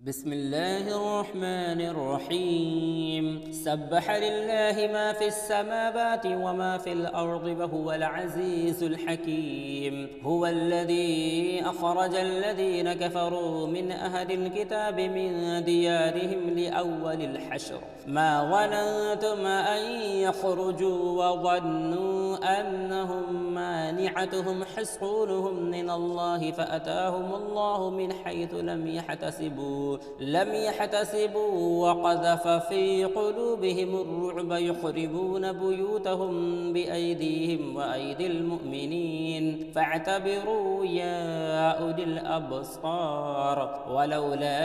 بسم الله الرحمن الرحيم. سبح لله ما في السماوات وما في الأرض وهو العزيز الحكيم. هو الذي أخرج الذين كفروا من أهل الكتاب من ديارهم لأول الحشر ما ظننتم أن يخرجوا وظنوا أنهم مانعتهم حصونهم من الله فأتاهم الله من حيث لم يحتسبوا وقذف في قلوبهم الرعب يخربون بيوتهم بأيديهم وأيدي المؤمنين فاعتبروا يا أولي الأبصار. ولولا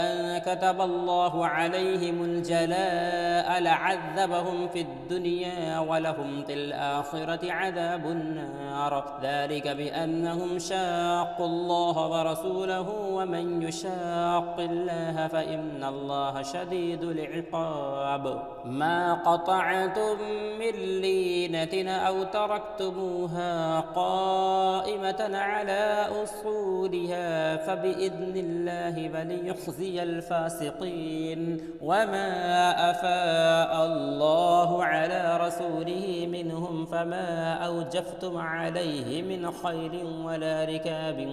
أن كتب الله عليهم الجلاء لعذبهم في الدنيا ولهم في الآخرة عذاب النار ذلك بأنهم شاقوا الله ورسوله ومن يشاق الله فإن الله شديد العقاب. ما قطعتم من لينة أو تركتموها قائمة على أصولها فبإذن الله وليخزي الفاسقين. وما أفاء الله على رسوله منهم فما أوجفتم عليه من خيل ولا ركاب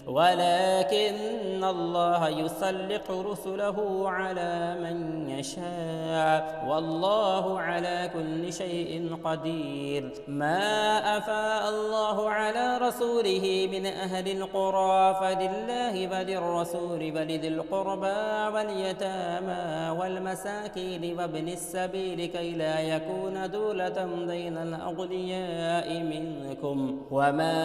ولكن الله يسلط رسله على من يشاء والله على كل شيء قدير. ما أفاء الله على رسوله من أهل القرى فلله وللرسول ولذي القربى واليتامى والمساكين وابن السبيل كي لا يكون دولة بين الأغنياء منكم. وما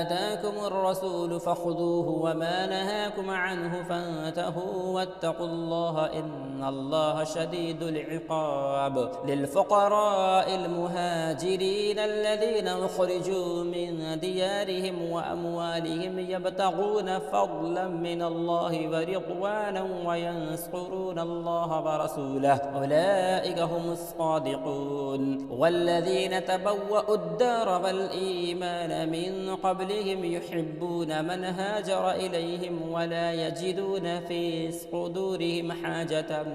آتاكم الرسول فخذوه وما نهاكم عنه فانتهوا واتقوا الله إن الله شديد العقاب. للفقراء المهاجرين الذين أخرجوا من ديارهم وأموالهم يبتغون فضلا من الله ورضوانا وينصرون الله ورسوله أولئك هم الصادقون. والذين تبوأوا الدار والإيمان من قبلهم يحبون من هاجر إليهم ولا يجدون في صدورهم حاجة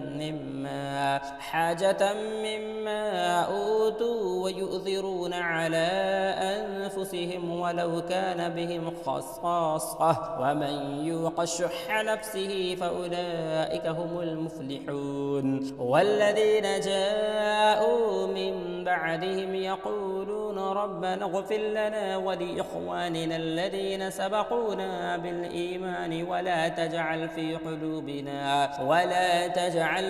مما أوتوا ويؤثرون على أنفسهم ولو كان بهم خصاصة ومن يوق شح نفسه فأولئك هم المفلحون. والذين جاءوا من بعدهم يقولون ربنا اغفر لنا ولإخواننا الذين سبقونا بالإيمان ولا تجعل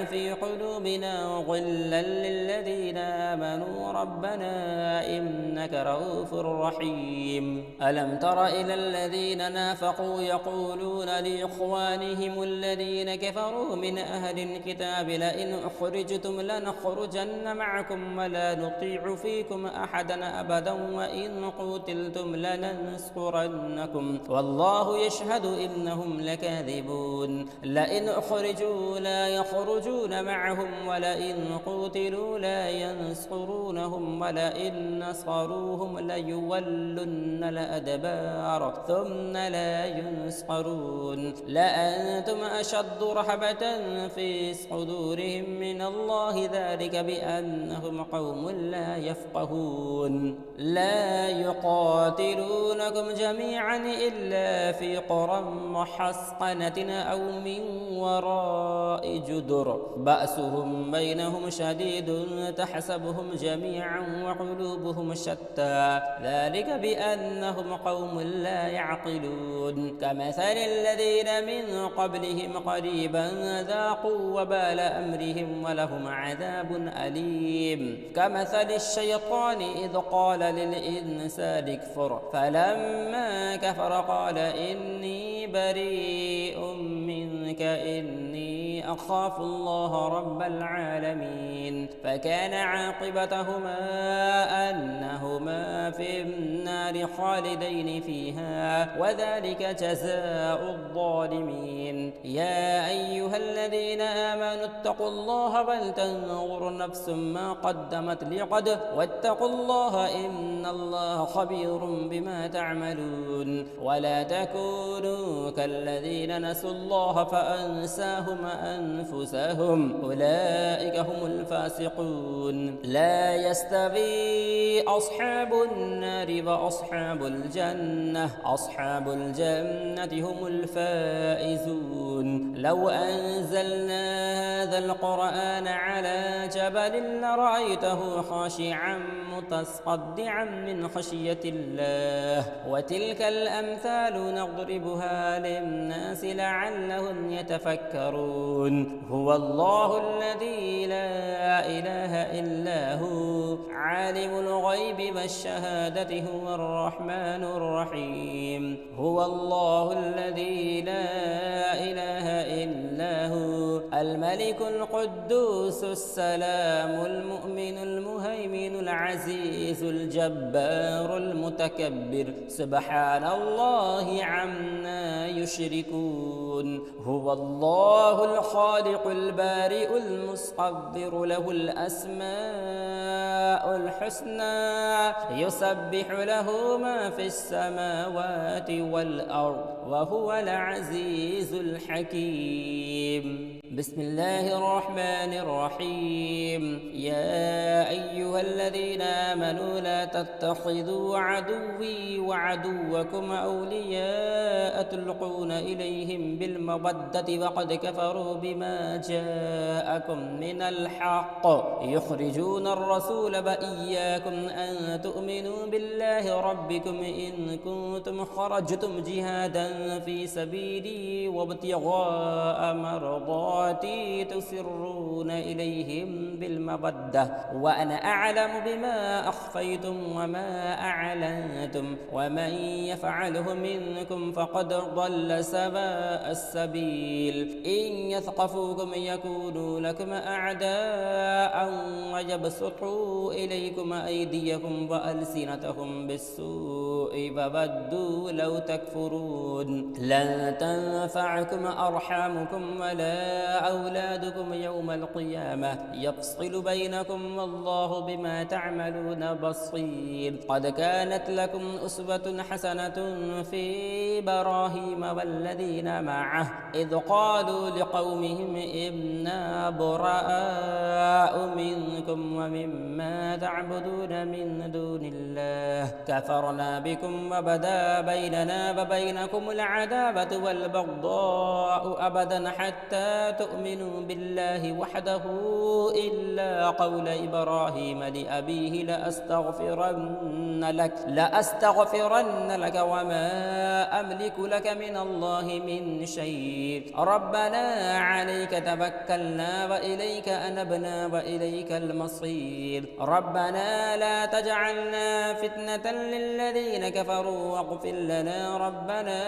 في قلوبنا غلا للذين آمنوا ربنا إنك رؤوف رحيم. ألم تر إلى الذين نافقوا يقولون لإخوانهم الذين كفروا من أهل الكتاب لئن أخرجتم لنخرجن معكم ولا نطيع فيكم أحدا أبدا وإن قتلتم لننصرنكم والله يشهد إنهم لكاذبون. لئن أخرجوا لا يخرجون معهم ولئن قتلوا لا ينصرونهم ولئن نصروهم ليولن الأدبار ثم لا ينصرون. لأنتم أشد رهبة في صدورهم من الله ذلك بأنهم قوم لا يفقهون. لا يقاتلونكم جميعا إلا في قرى محصنة أو من وراء جدر بأسهم بينهم شديد تحسبهم جميعا وقلوبهم شتى ذلك بأنهم قوم لا يعقلون. كمثل الذين من قبلهم قريبا ذاقوا وبال أمرهم ولهم عذاب أليم. كمثل الشيطان إذ قال للإنسان اكفر فلما كفر قال إني بريء منك إني أخاف الله رب العالمين. فكان عاقبتهما أنهما في النار خالدين فيها، وذلك جزاء الظالمين. يا أيها الذين آمنوا اتقوا الله ولتنظر نفس ما قدمت لغد واتقوا الله إن الله خبير بما تعملون. ولا تكونوا كالذين نسوا الله فأنساهم أنفسهم أولئك هم الفاسقون. لا يستوي أصحاب النار وأصحاب الجنة، أصحاب الجنة هم الفائزون. لو أنزلنا هذا القرآن على جبل لرأيته خاشعا متصدعا من خشية الله. وتلك الأمثال نضربها للناس لعلهم يتفكرون. هو الله الذي لا إله إلا هو عالم الغيب والشهادة هو الرحمن الرحيم. هو الله الذي لا إله إلا هو الملك القدوس السلام المؤمن المهيمن العزيز الجبار المتكبر سبحان الله عما يشركون. هو الله الخالق البارئ المصور له الأسماء الحسنى يسبح له ما في السماوات والأرض وهو العزيز الحكيم. بسم الله الرحمن الرحيم. يا أيها الذين آمنوا لا تتخذوا عدوي وعدوكم أولياء تلقون إليهم بالمودة وقد كفروا بما جاءكم من الحق يخرجون الرسول وإياكم أن تؤمنوا بالله ربكم إن كنتم خرجتم جهادا في سبيلي وابتغاء مرضاتي تسرون إليهم بالمودة وأنا أعلم بما أخفيتم وما أعلنتم ومن يفعله منكم فقد ضل سواء السبيل. إن يثقفوكم يكونوا لكم أعداء ويبسطوا إليكم أيديكم وألسنتهم بالسوء وودوا لو تكفرون. لن تنفعكم أرحامكم ولا أولادكم يوم القيامة يفصل بينكم والله بما تعملون بصير. قد كانت لكم أسوة حسنة في إبراهيم والذين معه إذ قالوا لقومهم إنا براء منكم ومما تعبدون من دون الله كفرنا بكم وبدا بيننا وبينكم العداوة والبغضاء أبدا حتى تؤمنوا بالله وحده إلا قول إبراهيم لأبيه لأستغفرن لك وما أملك لك من الله من شيء. ربنا عليك توكلنا وإليك أنبنا وإليك المصير. ربنا لا تجعلنا فتنة للذين كفروا واغفر لنا ربنا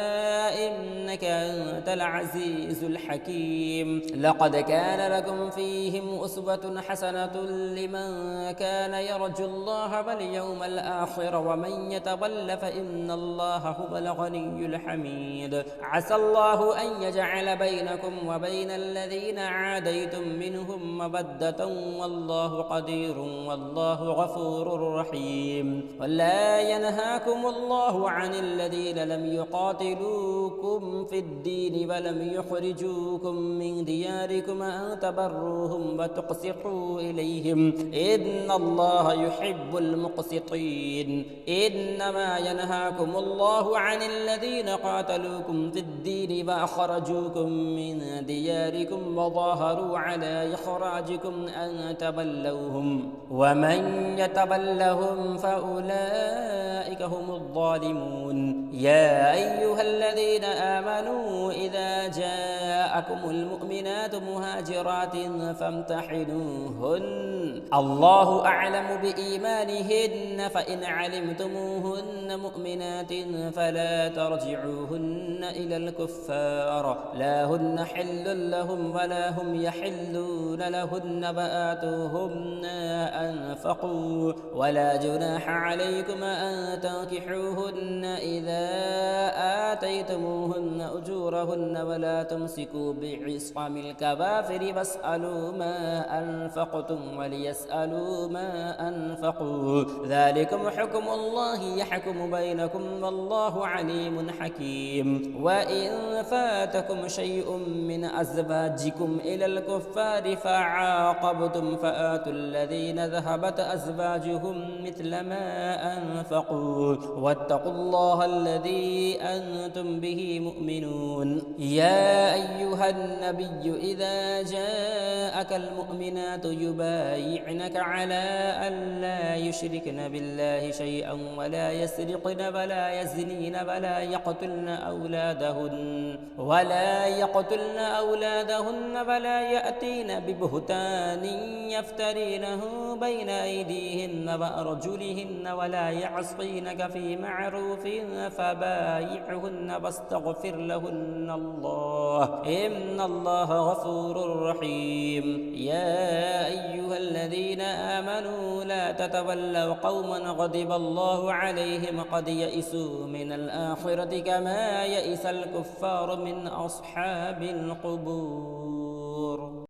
إنك أنت العزيز الحكيم. لقد كان لكم فيهم أسوة حسنة لمن كان يرجو الله واليوم الآخر ومن يتول فإن الله هو الغني الحميد. عسى الله أن يجعل بينكم وبين الذين عاديتم منهم مودة والله قدير والله غفور رحيم. ولا ينهاكم الله عن الذين لم يقاتلوكم في الدين ولم يخرجوكم من دياركم أن تبروهم وتقسطوا إليهم إن الله يحب المقسطين. إنما ينهاكم الله عن الذين قاتلوكم في الدين وأخرجوكم من دياركم وظاهروا على إخراجكم أن تولوهم ومن يتولهم فأولئك هم الظالمون. يا أيها الذين آمنوا إذا جاءكم المؤمنات مهاجرات فامتحنوهن الله أعلم بإيمانهن فإن علمتموهن مؤمنات فلا ترجعوهن إلى الكفار لا هن حل لهم ولا هم يحلون لهن وآتوهم ما أنفقوا ولا جناح عليكم أن تنكحوهن إذا آتيتموهن أجورهن ولا تمسكوا بعصم الكوافر واسألوا ما أنفقتم وليسألوا ما أنفقوا ذلكم حكم الله يحكم بينكم والله عليم حكيم. وإن فاتكم شيء من أزواجكم إلى الكفار فعاقبتم فآتوا الذين ذهبت أزواجهم مثل ما أنفقوا واتقوا الله الذي أنتم به مؤمنون. يا أيها النبي إذا جاءك المؤمنات يبايعنك على أن لا يشركن بالله شيئا ولا يسرقن ولا يزنين ولا يقتلن أولادهن ولا يأتين ببهتان يفترينه بين أيديهن وأرجلهن ولا يعصينك في معروف فبايعهن واستغفر لهن الله إن الله غفور رحيم. يا أيها الذين آمنوا لا تتولوا قوما غضب الله عليهم قد يئسوا من الآخرة كما يئس الكفار من أصحاب القبور.